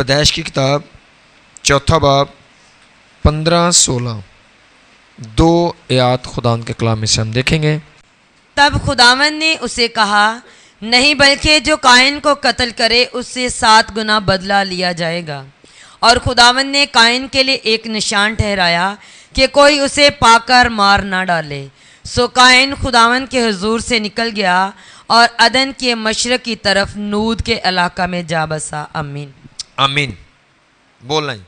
پیدائش کی کتاب چوتھا باب 15-16 دو آیات خداوند کے کلام میں سے ہم دیکھیں گے۔ تب خداوند نے اسے کہا، نہیں بلکہ جو قائن کو قتل کرے اس سے 7 گنا بدلہ لیا جائے گا۔ اور خداوند نے قائن کے لیے ایک نشان ٹھہرایا کہ کوئی اسے پا کر مار نہ ڈالے۔ سو قائن خداوند کے حضور سے نکل گیا اور عدن کے مشرق کی طرف نود کے علاقہ میں جا بسا۔ آمین آمین بولنا ہی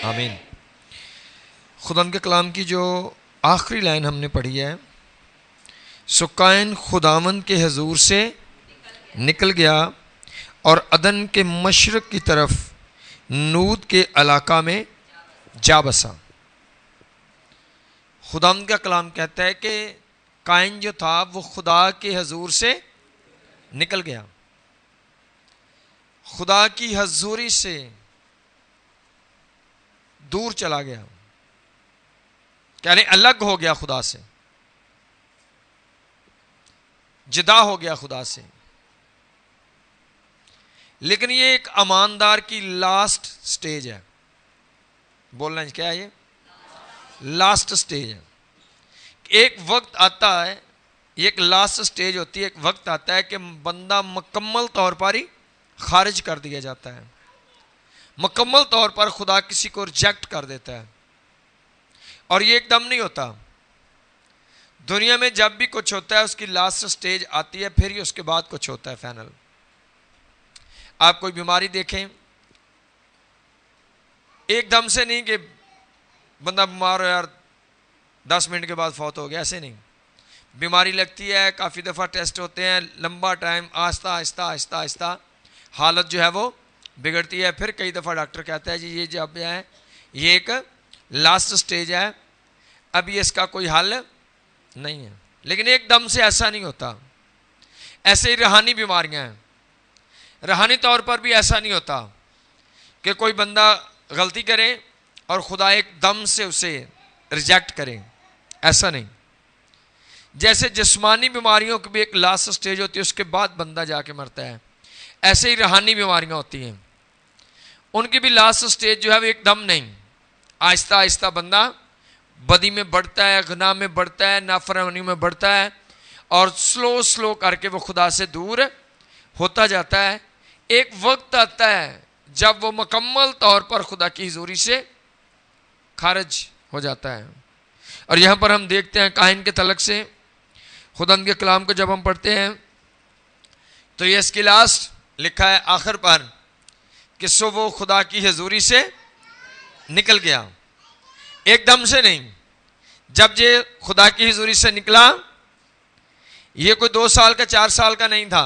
آمین۔ خداوند کے کلام کی جو آخری لائن ہم نے پڑھی ہے، سو قائن خداوند کے حضور سے نکل گیا اور عدن کے مشرق کی طرف نود کے علاقہ میں جا بسا۔ خداوند کا کلام کہتا ہے کہ قائن جو تھا وہ خدا کے حضور سے نکل گیا، خدا کی حضوری سے دور چلا گیا، یعنی الگ ہو گیا، خدا سے جدا ہو گیا خدا سے۔ لیکن یہ ایک اماندار کی لاسٹ سٹیج ہے۔ بولنا کیا ہے؟ یہ لاسٹ سٹیج ہے۔ ایک وقت آتا ہے، یہ ایک لاسٹ سٹیج ہوتی ہے، ایک وقت آتا ہے کہ بندہ مکمل طور پر ہی خارج کر دیا جاتا ہے، مکمل طور پر خدا کسی کو ریجیکٹ کر دیتا ہے، اور یہ ایک دم نہیں ہوتا۔ دنیا میں جب بھی کچھ ہوتا ہے اس کی لاسٹ سٹیج آتی ہے، پھر ہی اس کے بعد کچھ ہوتا ہے فائنل۔ آپ کوئی بیماری دیکھیں، ایک دم سے نہیں کہ بندہ بیمار ہو یار 10 منٹ کے بعد فوت ہو گیا، ایسے نہیں۔ بیماری لگتی ہے، کافی دفعہ ٹیسٹ ہوتے ہیں، لمبا ٹائم، آہستہ آہستہ آہستہ آہستہ حالت جو ہے وہ بگڑتی ہے۔ پھر کئی دفعہ ڈاکٹر کہتا ہے جی یہ جب ہے یہ ایک لاسٹ سٹیج ہے، ابھی اس کا کوئی حل نہیں ہے۔ لیکن ایک دم سے ایسا نہیں ہوتا۔ ایسے ہی روحانی بیماریاں ہیں، روحانی طور پر بھی ایسا نہیں ہوتا کہ کوئی بندہ غلطی کرے اور خدا ایک دم سے اسے ریجیکٹ کرے، ایسا نہیں۔ جیسے جسمانی بیماریوں کی بھی ایک لاسٹ سٹیج ہوتی ہے، اس کے بعد بندہ جا کے مرتا ہے، ایسے ہی روحانی بیماریاں ہوتی ہیں، ان کی بھی لاسٹ سٹیج جو ہے وہ ایک دم نہیں، آہستہ آہستہ بندہ بدی میں بڑھتا ہے، گناہ میں بڑھتا ہے، نافرمانی میں بڑھتا ہے، اور سلو کر کے وہ خدا سے دور ہوتا جاتا ہے۔ ایک وقت آتا ہے جب وہ مکمل طور پر خدا کی حضوری سے خارج ہو جاتا ہے۔ اور یہاں پر ہم دیکھتے ہیں قائن کے تعلق سے خداوند کے کلام کو جب ہم پڑھتے ہیں تو یہ اس کی لاسٹ لکھا ہے آخر پر کہ سو وہ خدا کی حضوری سے نکل گیا، ایک دم سے نہیں۔ جب یہ خدا کی حضوری سے نکلا، یہ کوئی 2 سال کا 4 سال کا نہیں تھا،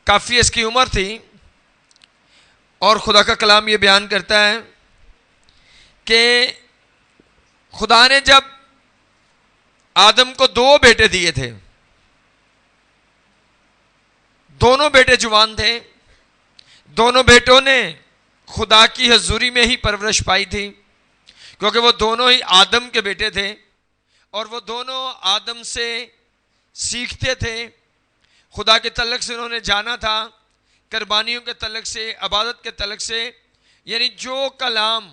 کافی اس کی عمر تھی۔ اور خدا کا کلام یہ بیان کرتا ہے کہ خدا نے جب آدم کو 2 بیٹے دیے تھے، دونوں بیٹے جوان تھے، دونوں بیٹوں نے خدا کی حضوری میں ہی پرورش پائی تھی، کیونکہ وہ دونوں ہی آدم کے بیٹے تھے، اور وہ دونوں آدم سے سیکھتے تھے، خدا کے تعلق سے انہوں نے جانا تھا، قربانیوں کے تعلق سے، عبادت کے تعلق سے، یعنی جو کلام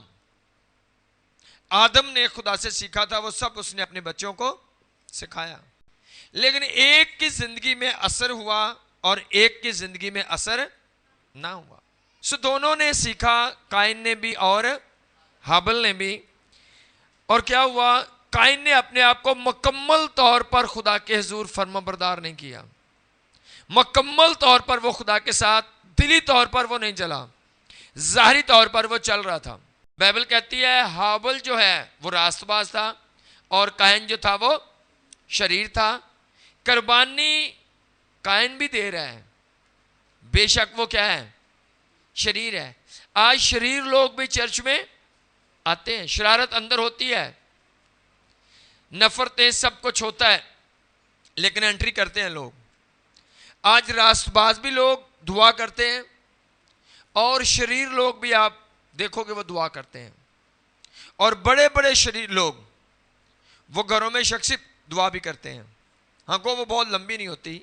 آدم نے خدا سے سیکھا تھا وہ سب اس نے اپنے بچوں کو سکھایا۔ لیکن ایک کی زندگی میں اثر ہوا اور ایک کی زندگی میں اثر نہ ہوا۔ سو دونوں نے سیکھا، قائن نے بھی اور ہابل نے بھی۔ اور کیا ہوا؟ قائن نے اپنے آپ کو مکمل طور پر خدا کے حضور فرمانبردار نہیں کیا، مکمل طور پر وہ خدا کے ساتھ دلی طور پر وہ نہیں چلا، ظاہری طور پر وہ چل رہا تھا۔ بائبل کہتی ہے ہابل جو ہے وہ راست باز تھا اور قائن جو تھا وہ شریر تھا۔ قربانی قائن بھی دے رہا ہے، بے شک وہ کیا ہے؟ شریر ہے۔ آج شریر لوگ بھی چرچ میں آتے ہیں، شرارت اندر ہوتی ہے، نفرتیں، سب کچھ ہوتا ہے، لیکن انٹری کرتے ہیں لوگ۔ آج راست باز بھی لوگ دعا کرتے ہیں، اور شریر لوگ بھی آپ دیکھو کہ وہ دعا کرتے ہیں، اور بڑے بڑے شریر لوگ وہ گھروں میں شخصی دعا بھی کرتے ہیں۔ ہاں کو وہ بہت لمبی نہیں ہوتی،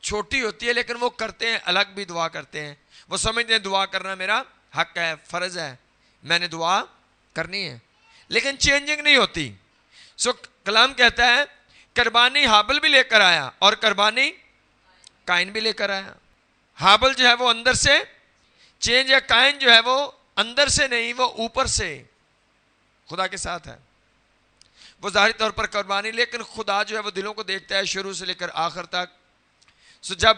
چھوٹی ہوتی ہے لیکن وہ کرتے ہیں، الگ بھی دعا کرتے ہیں، وہ سمجھتے ہیں دعا کرنا میرا حق ہے، فرض ہے، میں نے دعا کرنی ہے، لیکن چینجنگ نہیں ہوتی. سو کلام کہتا ہے قربانی حابل بھی لے کر آیا اور قربانی قائن بھی لے کر آیا. حابل جو ہے وہ اندر سے چینج ہے، قائن جو ہے وہ اندر سے نہیں، وہ اوپر سے خدا کے ساتھ ہے. وہ ظاہری طور پر قربانی، لیکن خدا جو ہے وہ دلوں کو دیکھتا ہے شروع سے لے کر آخر تک. سو جب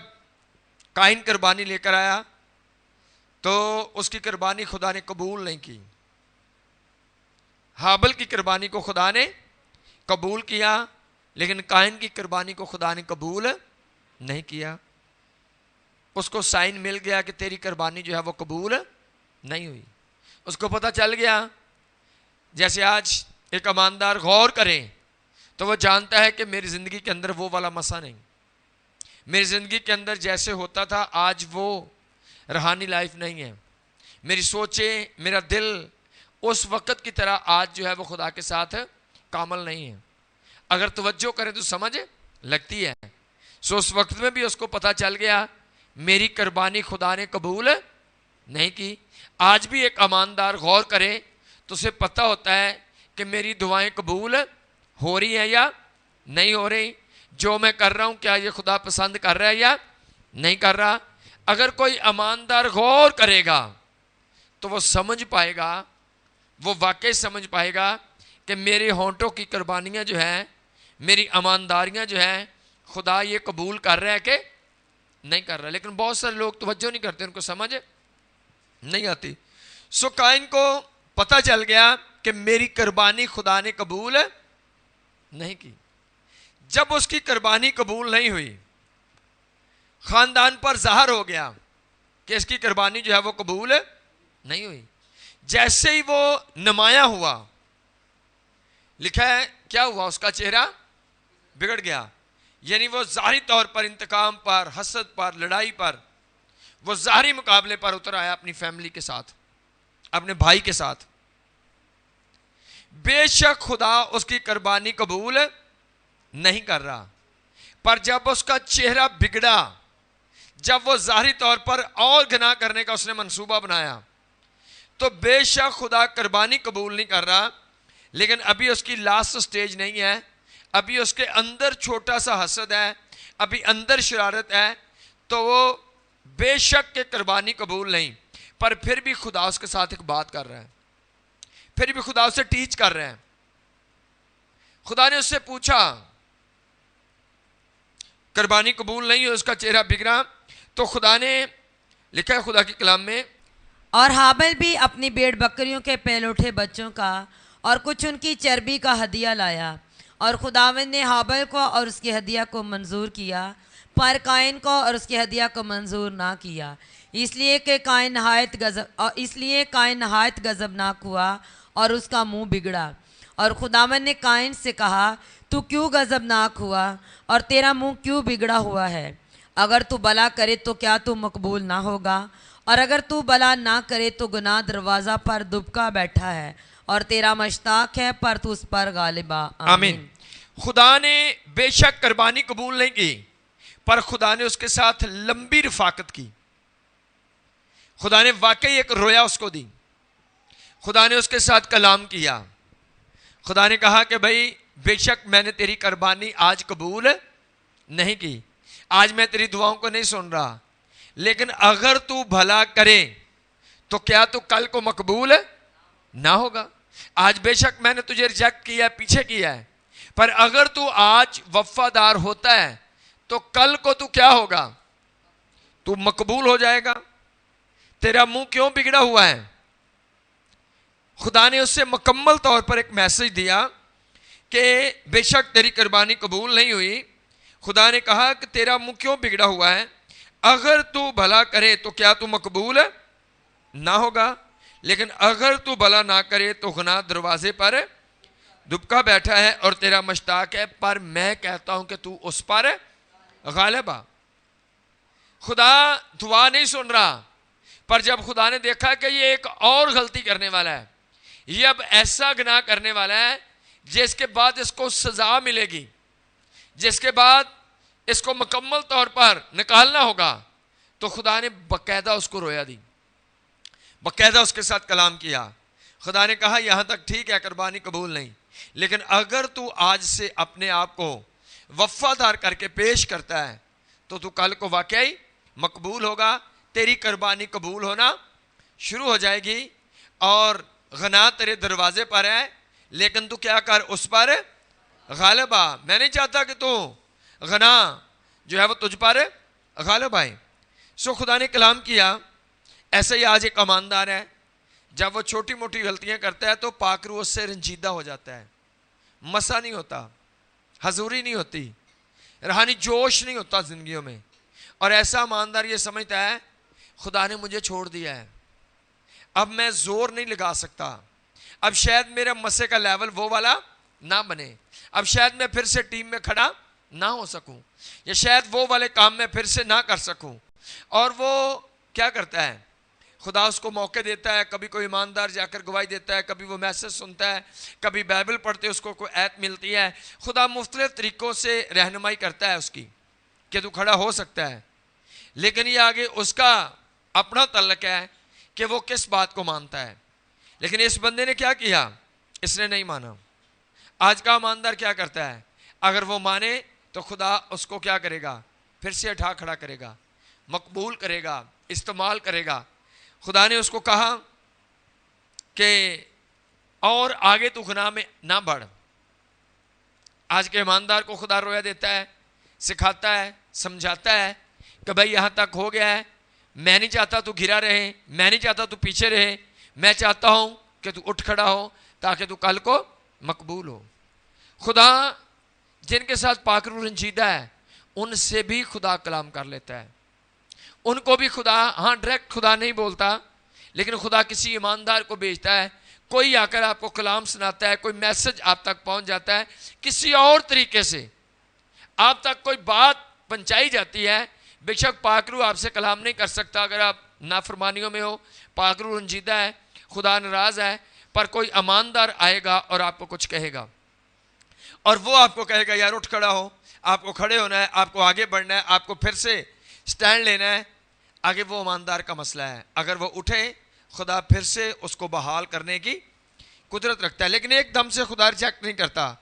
قائن قربانی لے کر آیا تو اس کی قربانی خدا نے قبول نہیں کی. حابل کی قربانی کو خدا نے قبول کیا، لیکن قائن کی قربانی کو خدا نے قبول نہیں کیا. اس کو سائن مل گیا کہ تیری قربانی جو ہے وہ قبول نہیں ہوئی. اس کو پتہ چل گیا، جیسے آج ایک ایماندار غور کرے تو وہ جانتا ہے کہ میری زندگی کے اندر وہ والا مسئلہ نہیں. میری زندگی کے اندر جیسے ہوتا تھا آج وہ روحانی لائف نہیں ہے. میری سوچیں، میرا دل اس وقت کی طرح آج جو ہے وہ خدا کے ساتھ کامل نہیں ہے. اگر توجہ کریں تو سمجھ لگتی ہے. سو اس وقت میں بھی اس کو پتہ چل گیا میری قربانی خدا نے قبول نہیں کی. آج بھی ایک ایماندار غور کرے تو اسے پتہ ہوتا ہے کہ میری دعائیں قبول ہو رہی ہیں یا نہیں ہو رہی. جو میں کر رہا ہوں کیا یہ خدا پسند کر رہا ہے یا نہیں کر رہا. اگر کوئی ایماندار غور کرے گا تو وہ سمجھ پائے گا، وہ واقعی سمجھ پائے گا کہ میری ہونٹوں کی قربانیاں جو ہیں، میری ایمانداریاں جو ہیں، خدا یہ قبول کر رہا ہے کہ نہیں کر رہا. لیکن بہت سارے لوگ توجہ نہیں کرتے، ان کو سمجھ نہیں آتی. سو قائن کو پتہ چل گیا کہ میری قربانی خدا نے قبول نہیں کی. جب اس کی قربانی قبول نہیں ہوئی، خاندان پر ظاہر ہو گیا کہ اس کی قربانی جو ہے وہ قبول نہیں ہوئی. جیسے ہی وہ نمایاں ہوا، لکھا ہے کیا ہوا، اس کا چہرہ بگڑ گیا. یعنی وہ ظاہری طور پر انتقام پر، حسد پر، لڑائی پر، وہ ظاہری مقابلے پر اتر آیا اپنی فیملی کے ساتھ، اپنے بھائی کے ساتھ. بے شک خدا اس کی قربانی قبول نہیں کر رہا، پر جب اس کا چہرہ بگڑا، جب وہ ظاہری طور پر اور گناہ کرنے کا اس نے منصوبہ بنایا، تو بے شک خدا قربانی قبول نہیں کر رہا. لیکن ابھی اس کی لاسٹ سٹیج نہیں ہے، ابھی اس کے اندر چھوٹا سا حسد ہے، ابھی اندر شرارت ہے. تو وہ بے شک کہ قربانی قبول نہیں، پر پھر بھی خدا اس کے ساتھ ایک بات کر رہا ہے، پھر بھی خدا اسے ٹیچ کر رہے ہیں. خدا نے اس سے پوچھا، قربانی قبول نہیں ہوئی، اس کا چہرہ بگڑا، تو خدا نے لکھا ہے خدا کے کلام میں، اور حابل بھی اپنی بھیڑ بکریوں کے پہلوٹھے بچوں کا اور کچھ ان کی چربی کا ہدیہ لایا، اور خداوند نے حابل کو اور اس کے ہدیہ کو منظور کیا، پر قائن کو اور اس کے ہدیہ کو منظور نہ کیا، اس لیے کہ قائن نہایت غضبناک ہوا اور اس کا منہ بگڑا. اور خداوند نے قائن سے کہا، تو کیوں غضبناک ہوا اور تیرا منہ کیوں بگڑا ہوا ہے؟ اگر تو بھلا کرے تو کیا تو مقبول نہ ہوگا، اور اگر تو بھلا نہ کرے تو گناہ دروازہ پر دبکا بیٹھا ہے اور تیرا مشتاق ہے، پر تو اس پر غالب آ. آمین. خدا نے بے شک قربانی قبول نہیں کی، پر خدا نے اس کے ساتھ لمبی رفاقت کی. خدا نے واقعی ایک رویا اس کو دی، خدا نے اس کے ساتھ کلام کیا. خدا نے کہا کہ بھائی بے شک میں نے تیری قربانی آج قبول نہیں کی، آج میں تیری دعاؤں کو نہیں سن رہا، لیکن اگر تو بھلا کرے تو کیا تو کل کو مقبول نہ ہوگا. آج بے شک میں نے تجھے ریجیکٹ کیا ہے، پیچھے کیا ہے، پر اگر تو آج وفادار ہوتا ہے تو کل کو تو کیا ہوگا، تو مقبول ہو جائے گا. تیرا منہ کیوں بگڑا ہوا ہے؟ خدا نے اس سے مکمل طور پر ایک میسج دیا کہ بے شک تیری قربانی قبول نہیں ہوئی. خدا نے کہا کہ تیرا منہ کیوں بگڑا ہوا ہے، اگر تو بھلا کرے تو کیا تو مقبول نہ ہوگا، لیکن اگر تو بھلا نہ کرے تو گناہ دروازے پر دبکا بیٹھا ہے اور تیرا مشتاق ہے، پر میں کہتا ہوں کہ تو اس پر غالب آ. خدا دعا نہیں سن رہا، پر جب خدا نے دیکھا کہ یہ ایک اور غلطی کرنے والا ہے، یہ اب ایسا گناہ کرنے والا ہے جس کے بعد اس کو سزا ملے گی، جس کے بعد اس کو مکمل طور پر نکالنا ہوگا، تو خدا نے باقاعدہ اس کو رویا دی، باقاعدہ اس کے ساتھ کلام کیا. خدا نے کہا یہاں تک ٹھیک ہے، قربانی قبول نہیں، لیکن اگر تو آج سے اپنے آپ کو وفادار کر کے پیش کرتا ہے تو کل کو واقعی مقبول ہوگا، تیری قربانی قبول ہونا شروع ہو جائے گی، اور غنا تیرے دروازے پر ہے، لیکن تو کیا کر، اس پر غالب آ. میں نہیں چاہتا کہ تو غنا جو ہے وہ تجھ پر غالب آئے. سو خدا نے کلام کیا. ایسے ہی آج ایک ایماندار ہے، جب وہ چھوٹی موٹی غلطیاں کرتا ہے تو پاک روح اس سے رنجیدہ ہو جاتا ہے، مسا نہیں ہوتا، حضوری نہیں ہوتی، روحانی جوش نہیں ہوتا زندگیوں میں. اور ایسا ایماندار یہ سمجھتا ہے خدا نے مجھے چھوڑ دیا ہے، اب میں زور نہیں لگا سکتا، اب شاید میرا مسے کا لیول وہ والا نہ بنے، اب شاید میں پھر سے ٹیم میں کھڑا نہ ہو سکوں، یا شاید وہ والے کام میں پھر سے نہ کر سکوں. اور وہ کیا کرتا ہے، خدا اس کو موقع دیتا ہے، کبھی کوئی ایماندار جا کر گواہی دیتا ہے، کبھی وہ میسج سنتا ہے، کبھی بائبل پڑھتے اس کو کوئی آیت ملتی ہے. خدا مختلف طریقوں سے رہنمائی کرتا ہے اس کی کہ تو کھڑا ہو سکتا ہے، لیکن یہ آگے اس کا اپنا تعلق ہے کہ وہ کس بات کو مانتا ہے. لیکن اس بندے نے کیا کیا، اس نے نہیں مانا. آج کا ایماندار کیا کرتا ہے، اگر وہ مانے تو خدا اس کو کیا کرے گا، پھر سے اٹھا کھڑا کرے گا، مقبول کرے گا، استعمال کرے گا. خدا نے اس کو کہا کہ اور آگے تو گناہ میں نہ بڑھ. آج کے ایماندار کو خدا رویا دیتا ہے، سکھاتا ہے، سمجھاتا ہے کہ بھائی یہاں تک ہو گیا ہے، میں نہیں چاہتا تو گرا رہے، میں نہیں چاہتا تو پیچھے رہے، میں چاہتا ہوں کہ تو اٹھ کھڑا ہو تاکہ تو کل کو مقبول ہو. خدا جن کے ساتھ پاک روح رنجیدہ ہے ان سے بھی خدا کلام کر لیتا ہے، ان کو بھی خدا، ہاں ڈائریکٹ خدا نہیں بولتا، لیکن خدا کسی ایماندار کو بھیجتا ہے، کوئی آ کر آپ کو کلام سناتا ہے، کوئی میسج آپ تک پہنچ جاتا ہے، کسی اور طریقے سے آپ تک کوئی بات پہنچائی جاتی ہے. بے شک پاک روح آپ سے کلام نہیں کر سکتا اگر آپ نافرمانیوں میں ہو، پاک روح رنجیدہ ہے، خدا ناراض ہے، پر کوئی ایماندار آئے گا اور آپ کو کچھ کہے گا، اور وہ آپ کو کہے گا یار اٹھ کھڑا ہو، آپ کو کھڑے ہونا ہے، آپ کو آگے بڑھنا ہے، آپ کو پھر سے سٹینڈ لینا ہے. آگے وہ ایماندار کا مسئلہ ہے، اگر وہ اٹھے خدا پھر سے اس کو بحال کرنے کی قدرت رکھتا ہے، لیکن ایک دم سے خدا ریجیکٹ نہیں کرتا.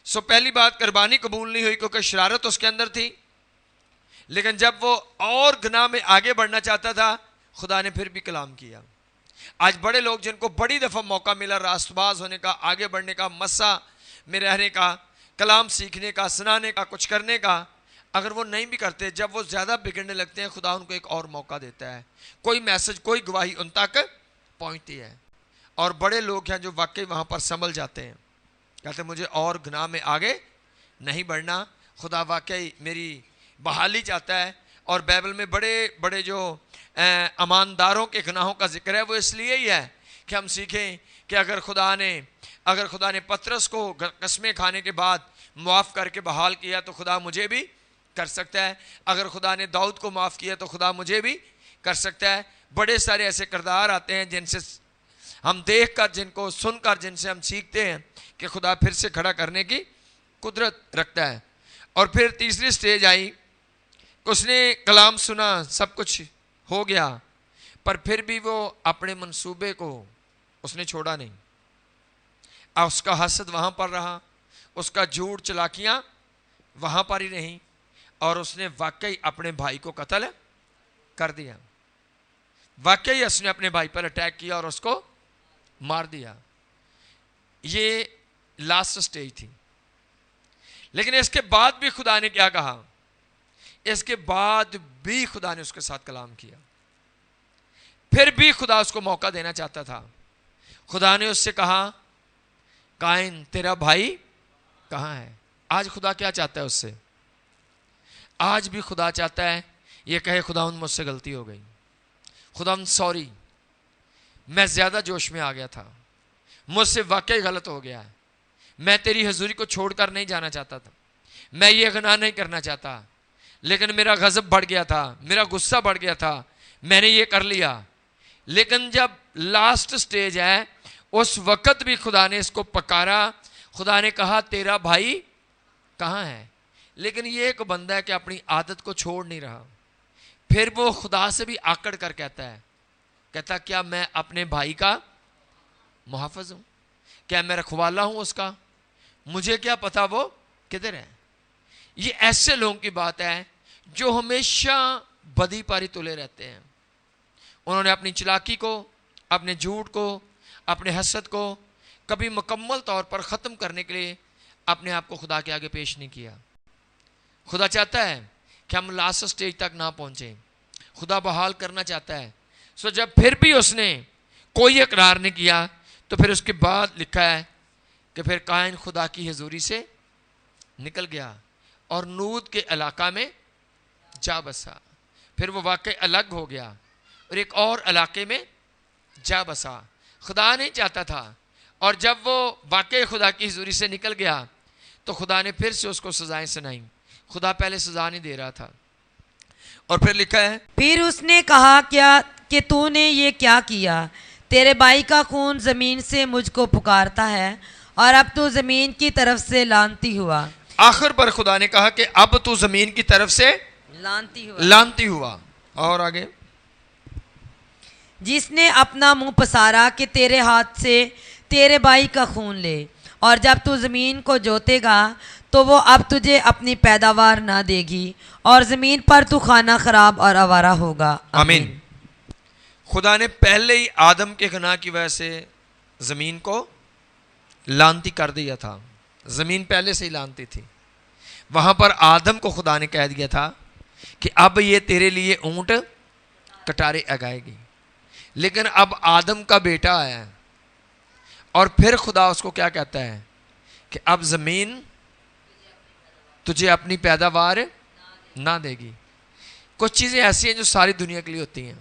سو پہلی بات قربانی قبول نہیں ہوئی کیونکہ شرارت اس کے اندر تھی، لیکن جب وہ اور گناہ میں آگے بڑھنا چاہتا تھا خدا نے پھر بھی کلام کیا. آج بڑے لوگ جن کو بڑی دفعہ موقع ملا راست باز ہونے کا، آگے بڑھنے کا، مسا میں رہنے کا، کلام سیکھنے کا، سنانے کا، کچھ کرنے کا، اگر وہ نہیں بھی کرتے، جب وہ زیادہ بگڑنے لگتے ہیں خدا ان کو ایک اور موقع دیتا ہے، کوئی میسج، کوئی گواہی ان تک پہنچتی ہے. اور بڑے لوگ ہیں جو واقعی وہاں پر سنبھل جاتے ہیں، کہتے ہیں مجھے اور گناہ میں آگے نہیں بڑھنا، خدا واقعی میری بحالی چاہتا ہے. اور بائبل میں بڑے بڑے جو ایمانداروں کے گناہوں کا ذکر ہے وہ اس لیے ہی ہے کہ ہم سیکھیں کہ اگر خدا نے پطرس کو قسمیں کھانے کے بعد معاف کر کے بحال کیا تو خدا مجھے بھی کر سکتا ہے، اگر خدا نے داؤد کو معاف کیا تو خدا مجھے بھی کر سکتا ہے. بڑے سارے ایسے کردار آتے ہیں جن سے ہم دیکھ کر، جن کو سن کر، جن سے ہم سیکھتے ہیں کہ خدا پھر سے کھڑا کرنے کی قدرت رکھتا ہے. اور پھر تیسری سٹیج آئی، اس نے کلام سنا، سب کچھ ہو گیا، پر پھر بھی وہ اپنے منصوبے کو اس نے چھوڑا نہیں. اس کا حسد وہاں پر رہا، اس کا جھوٹ چلاکیاں وہاں پر ہی رہیں، اور اس نے واقعی اپنے بھائی کو قتل کر دیا. واقعی اس نے اپنے بھائی پر اٹیک کیا اور اس کو مار دیا. یہ لاسٹ سٹیج تھی. لیکن اس کے بعد بھی خدا نے کیا کہا، اس کے بعد بھی خدا نے اس کے ساتھ کلام کیا. پھر بھی خدا اس کو موقع دینا چاہتا تھا. خدا نے اس سے کہا قائن تیرا بھائی کہاں ہے. آج خدا کیا چاہتا ہے اس سے؟ آج بھی خدا چاہتا ہے یہ کہے خداوند مجھ سے غلطی ہو گئی، خداوند سوری، میں زیادہ جوش میں آ گیا تھا، مجھ سے واقعی غلط ہو گیا ہے، میں تیری حضوری کو چھوڑ کر نہیں جانا چاہتا تھا، میں یہ گناہ نہیں کرنا چاہتا، لیکن میرا غضب بڑھ گیا تھا، میرا غصہ بڑھ گیا تھا، میں نے یہ کر لیا. لیکن جب لاسٹ سٹیج ہے اس وقت بھی خدا نے اس کو پکارا. خدا نے کہا تیرا بھائی کہاں ہے. لیکن یہ ایک بندہ ہے کہ اپنی عادت کو چھوڑ نہیں رہا. پھر وہ خدا سے بھی آکڑ کر کہتا کیا میں اپنے بھائی کا محافظ ہوں؟ کیا میں رکھوالا ہوں اس کا؟ مجھے کیا پتا وہ کدھر ہے؟ یہ ایسے لوگوں کی بات ہے جو ہمیشہ بدی پاری تلے رہتے ہیں. انہوں نے اپنی چلاکی کو، اپنے جھوٹ کو، اپنے حسد کو کبھی مکمل طور پر ختم کرنے کے لیے اپنے آپ کو خدا کے آگے پیش نہیں کیا. خدا چاہتا ہے کہ ہم لاسٹ سٹیج تک نہ پہنچیں. خدا بحال کرنا چاہتا ہے. جب پھر بھی اس نے کوئی اقرار نہیں کیا تو پھر اس کے بعد لکھا ہے کہ پھر قائن خدا کی حضوری سے نکل گیا اور نود کے علاقہ میں جا بسا. پھر وہ واقعی الگ ہو گیا اور ایک اور علاقے میں جا بسا. خدا نہیں چاہتا تھا، اور جب وہ واقعی خدا کی حضوری سے نکل گیا تو خدا نے پھر سے اس کو سزائیں سنائیں. خدا پہلے سزا نہیں دے رہا تھا. اور پھر لکھا ہے پھر اس نے کہا کیا کہ تو نے یہ کیا کیا؟ تیرے بھائی کا خون زمین سے مجھ کو پکارتا ہے اور اب تو زمین کی طرف سے لعنتی ہوا. آخر پر خدا نے کہا کہ اب تو زمین کی طرف سے لعنتی ہوا. اور آگے جس نے اپنا منہ پسارا کہ تیرے ہاتھ سے تیرے بھائی کا خون لے، اور جب تو زمین کو جوتے گا تو وہ اب تجھے اپنی پیداوار نہ دے گی، اور زمین پر تو خانہ خراب اور آوارہ ہوگا. آمین. خدا نے پہلے ہی آدم کے گناہ کی وجہ سے زمین کو لعنتی کر دیا تھا. زمین پہلے سے ہی لعنتی تھی. وہاں پر آدم کو خدا نے کہہ دیا تھا کہ اب یہ تیرے لیے اونٹ کٹارے اگائے گی. لیکن اب آدم کا بیٹا آیا اور پھر خدا اس کو کیا کہتا ہے کہ اب زمین تجھے اپنی پیداوار نہ دے گی. کچھ چیزیں ایسی ہیں جو ساری دنیا کے لیے ہوتی ہیں،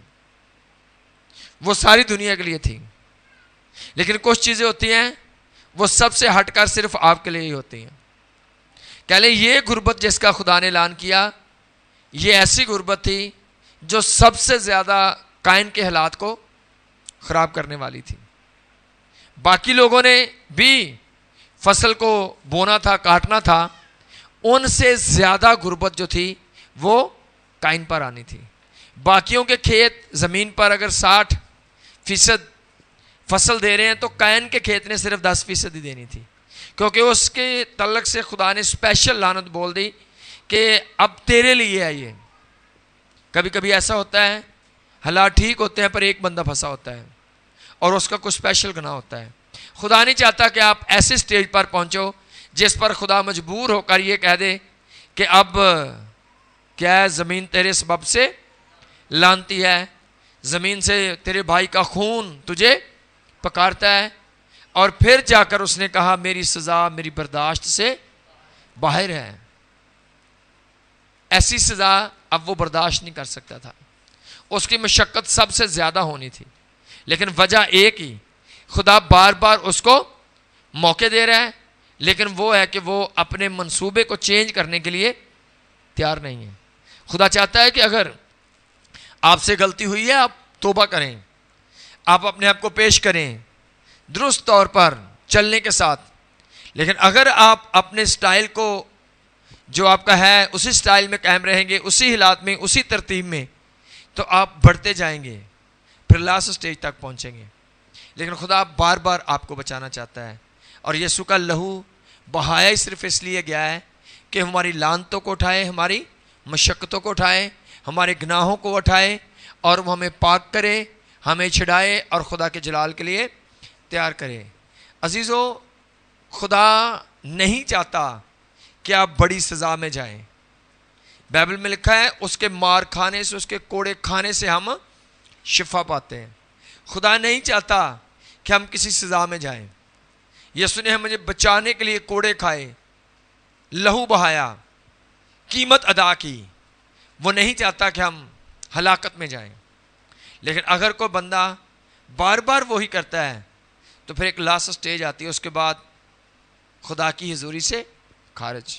وہ ساری دنیا کے لیے تھی. لیکن کچھ چیزیں ہوتی ہیں وہ سب سے ہٹ کر صرف آپ کے لیے ہی ہوتی ہیں. کہہ لیں یہ غربت جس کا خدا نے اعلان کیا، یہ ایسی غربت تھی جو سب سے زیادہ قائن کے حالات کو خراب کرنے والی تھی. باقی لوگوں نے بھی فصل کو بونا تھا، کاٹنا تھا، ان سے زیادہ غربت جو تھی وہ قائن پر آنی تھی. باقیوں کے کھیت زمین پر اگر 60% فصل دے رہے ہیں تو قائن کے کھیت نے صرف 10% ہی دینی تھی، کیونکہ اس کے تعلق سے خدا نے اسپیشل لعنت بول دی کہ اب تیرے لیے ہے. یہ کبھی کبھی ایسا ہوتا ہے حالات ٹھیک ہوتے ہیں پر ایک بندہ پھنسا ہوتا ہے اور اس کا کچھ اسپیشل گناہ ہوتا ہے. خدا نہیں چاہتا کہ آپ ایسے سٹیج پر پہنچو جس پر خدا مجبور ہو کر یہ کہہ دے کہ اب کیا ہے، زمین تیرے سبب سے لعنتی ہے، زمین سے تیرے بھائی کا خون تجھے پکارتا ہے. اور پھر جا کر اس نے کہا میری سزا میری برداشت سے باہر ہے. ایسی سزا اب وہ برداشت نہیں کر سکتا تھا. اس کی مشقت سب سے زیادہ ہونی تھی، لیکن وجہ ایک ہی، خدا بار بار اس کو موقع دے رہا ہے، لیکن وہ ہے کہ وہ اپنے منصوبے کو چینج کرنے کے لیے تیار نہیں ہے. خدا چاہتا ہے کہ اگر آپ سے غلطی ہوئی ہے آپ توبہ کریں، آپ اپنے آپ کو پیش کریں درست طور پر چلنے کے ساتھ. لیکن اگر آپ اپنے سٹائل کو جو آپ کا ہے اسی سٹائل میں قائم رہیں گے، اسی حالات میں، اسی ترتیب میں، تو آپ بڑھتے جائیں گے، پھر لاسٹ سٹیج تک پہنچیں گے. لیکن خدا بار بار آپ کو بچانا چاہتا ہے، اور یسوع کا لہو بہایا ہی صرف اس لیے گیا ہے کہ ہماری لعنتوں کو اٹھائے، ہماری مشقتوں کو اٹھائے، ہمارے گناہوں کو اٹھائے، اور وہ ہمیں پاک کرے، ہمیں چھڑائے اور خدا کے جلال کے لیے تیار کرے. عزیزو، خدا نہیں چاہتا کہ آپ بڑی سزا میں جائیں. بائبل میں لکھا ہے اس کے مار کھانے سے، اس کے کوڑے کھانے سے ہم شفا پاتے ہیں. خدا نہیں چاہتا کہ ہم کسی سزا میں جائیں. یسوع نے مجھے بچانے کے لیے کوڑے کھائے، لہو بہایا، قیمت ادا کی. وہ نہیں چاہتا کہ ہم ہلاکت میں جائیں. لیکن اگر کوئی بندہ بار بار وہی کرتا ہے تو پھر ایک لاسٹ سٹیج آتی ہے، اس کے بعد خدا کی حضوری سے خارج.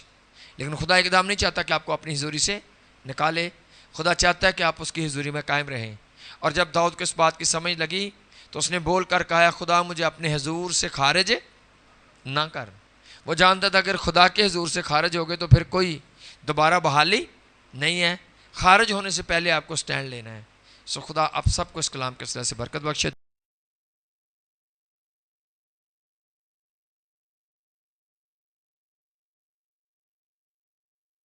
لیکن خدا ایک دم نہیں چاہتا کہ آپ کو اپنی حضوری سے نکالے. خدا چاہتا ہے کہ آپ اس کی حضوری میں قائم رہیں. اور جب داؤد کو اس بات کی سمجھ لگی تو اس نے بول کر کہا خدا مجھے اپنے حضور سے خارج نہ کر. وہ جانتا تھا اگر خدا کے حضور سے خارج ہو گئے تو پھر کوئی دوبارہ بحالی نہیں ہے، خارج ہونے سے پہلے آپ کو سٹینڈ لینا ہے. سو خدا آپ سب کو اس کلام کے سلسلے سے برکت بخشے.